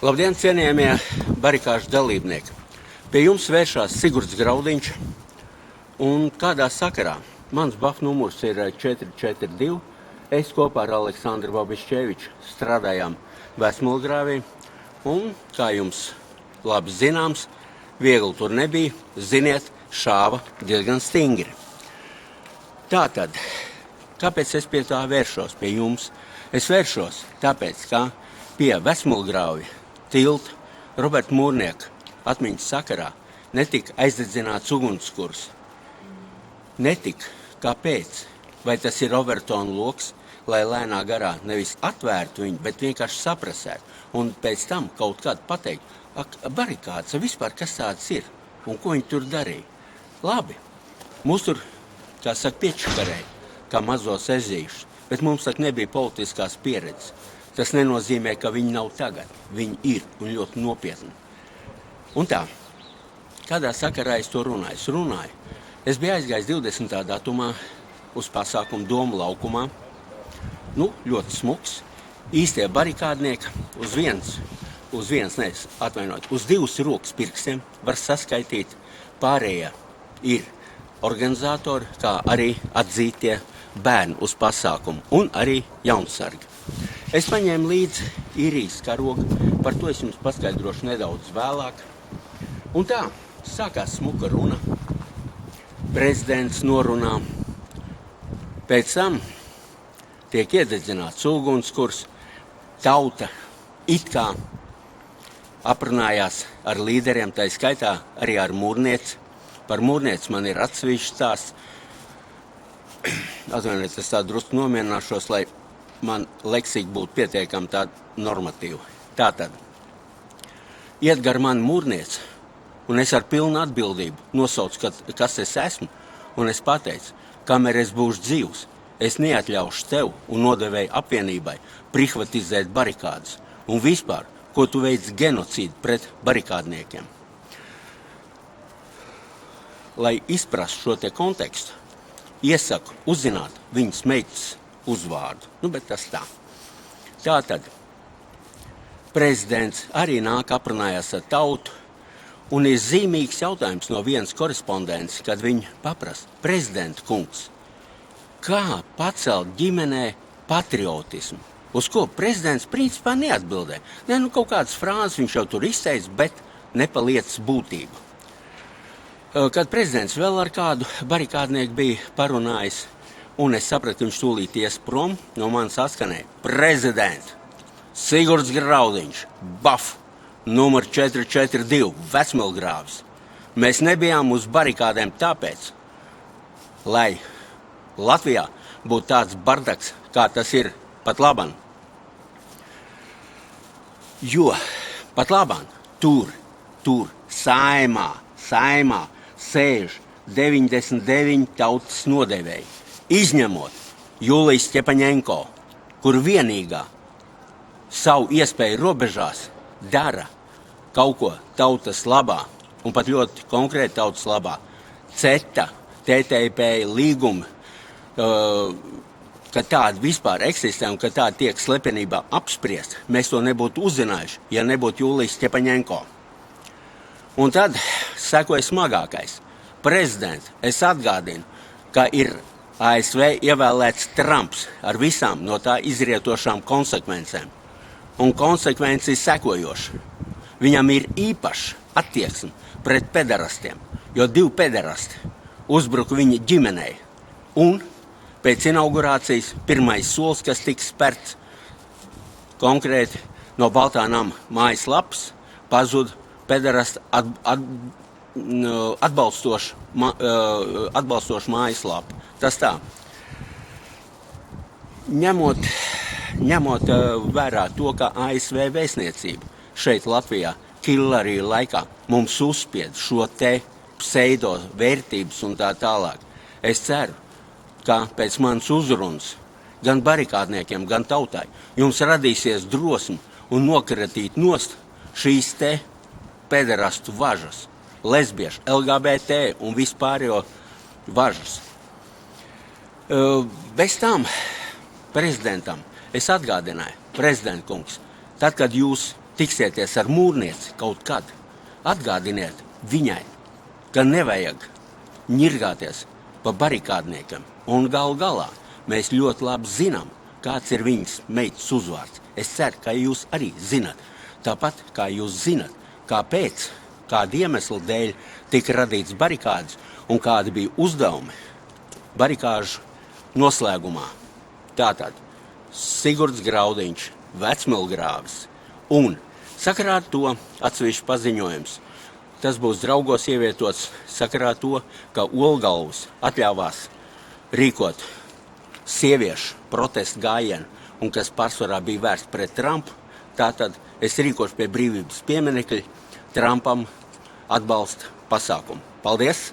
Labdien, cienījamie barikāžu dalībnieki! Pie jums vēršās Sigurds Graudiņš, un kādā sakarā mans BAF numurs ir 442. Es kopā ar Aleksandru Babišķeviču strādājām Vecmulgrāvī, un, kā jums labi zināms, viegli tur nebija, ziniet, šāva diezgan stingri. Tātad, kāpēc es pie tā vēršos pie jums? Es vēršos tāpēc, ka pie Vecmulgrāvja tilta Roberta Mūrnieka atmiņas sakarā netika aizdedzināts ugunskurs. Netika. Kāpēc? Vai tas ir Overtona loks, lai lēnā garā nevis atvērtu viņu, bet vienkārši saprasētu. Un pēc tam kaut kādu pateikt, barikāds, vispār kas tāds ir un ko viņi tur darīja. Labi, mūs tur, kā saka, piečakarēja, kā mazos ezīšus, bet mums tak nebija politiskās pieredzes. Tas nenozīmē, ka viņi nav tagad. Viņi ir un ļoti nopietni. Un tā, kādā sakarā es to runāju? Es biju aizgājis 20. datumā uz pasākumu Domu laukumā. Ļoti smuks. Īstie barikādnieki uz divas rokas pirkstiem var saskaitīt. Pārējie ir organizatori, kā arī atzītie bērni uz pasākumu un arī jaunsargi. Es paņēmu līdzi īrijas karogu, par to es jums paskaidrošu nedaudz vēlāk. Un tā, sākās smuka runa, prezidents norunā, pēc tam tiek iededzināts ugunskurs, tauta it kā aprunājās ar līderiem, tā skaitā arī ar Mūrnieci. Par Mūrnieci man ir atsevišķs stāsts. Atvainojiet, es tā drusku nomierināšos, lai man leksika būtu pietiekami tāda normatīva. Tātad, iet gar mani Mūrnieci, un es ar pilnu atbildību nosaucu, kas es esmu, un es pateicu, kamēr es būšu dzīvs, es neatļaušu tev un nodevēju apvienībai privatizēt barikādas. Un vispār, ko tu veic genocīdu pret barikādniekiem. Lai izprastu šo te kontekstu, iesaku uzzināt viņas meitas uzvārdu. Bet tas tā. Tātad, prezidents arī nāk aprunājās ar tautu, un ir zīmīgs jautājums no vienas korespondents, kad viņi paprasa, prezidenta kungs, kā pacelt ģimenē patriotismu? Uz ko prezidents principā neatbildē. Kaut kādas frāzes viņš jau tur izteica, bet ne pa lietas būtību. Kad prezidents vēl ar kādu barikādnieku bija parunājis, un es sapratu, ka viņš tūlīt ies prom, no manis atskanēja prezidents Sigurds Graudiņš, BAF, numur 442, Vecmulgrāvis. Mēs nebijām uz barikādēm tāpēc, lai Latvijā būtu tāds bardaks, kā tas ir pat laban. Jo pat laban tur saimā sēž 99 tautas nodevēji, izņemot Juliju Stepaņenko, kur vienīgā savu iespēju robežās dara kaut ko tautas labā, un pat ļoti konkrēti tautas labā. CETA, TTIP līgumi, ka tāda vispār eksistē un ka tāda tiek slepenībā apspriest, mēs to nebūtu uzzinājuši, ja nebūtu Julijas Stepaņenko. Un tad sekoja smagākais. Prezidents, es atgādinu, ka ir ASV ievēlēts Trumps ar visām no tā izrietošām konsekvencēm. Un konsekvence ir sekojoša. Viņam ir īpaša attieksme pret pederastiem, jo 2 pederasti uzbruka viņa ģimenei. Un pēc inaugurācijas pirmais solis, kas tiks spērts konkrēti no Baltā nama mājaslapas, pazuda pederasta atbalstošu mājaslapu. Tas tā. Ņemot vērā to, ka ASV vēstniecība šeit Latvijā Killarija laikā mums uzspied šo te pseido vērtības un tā tālāk. Es ceru, ka pēc manas uzrunas gan barikādniekiem, gan tautai jums radīsies drosme un nokratīt nost šīs te pederastu važas, lesbiešu, LGBT un vispārējo važas. Bez tam prezidentam es atgādināju, prezidenta kungs, tad, kad jūs tiksieties ar mūrnieci kaut kad, atgādiniet viņai, ka nevajag ņirgāties pa barikādniekiem. Un galu galā mēs ļoti labi zinām, kāds ir viņas meitas uzvārds. Es ceru, ka jūs arī zinat. Tāpat kā jūs zinat, kāpēc, kāda iemesla dēļ tika radīts barikādes un kādi bija uzdevumi barikāžu noslēgumā. Tātad Sigurds Graudiņš, Vecmilgrāvis un sakarā ar to atsevišķi paziņojums. Tas būs draugos ievietots sakarā ar to, ka Olgalvs atļāvās rīkot sieviešu protestu gājienu un kas pārsvarā bija vērsts pret Trumpu. Tātad es rīkošu pie brīvības pieminekļa Trumpam atbalsta pasākumu. Paldies!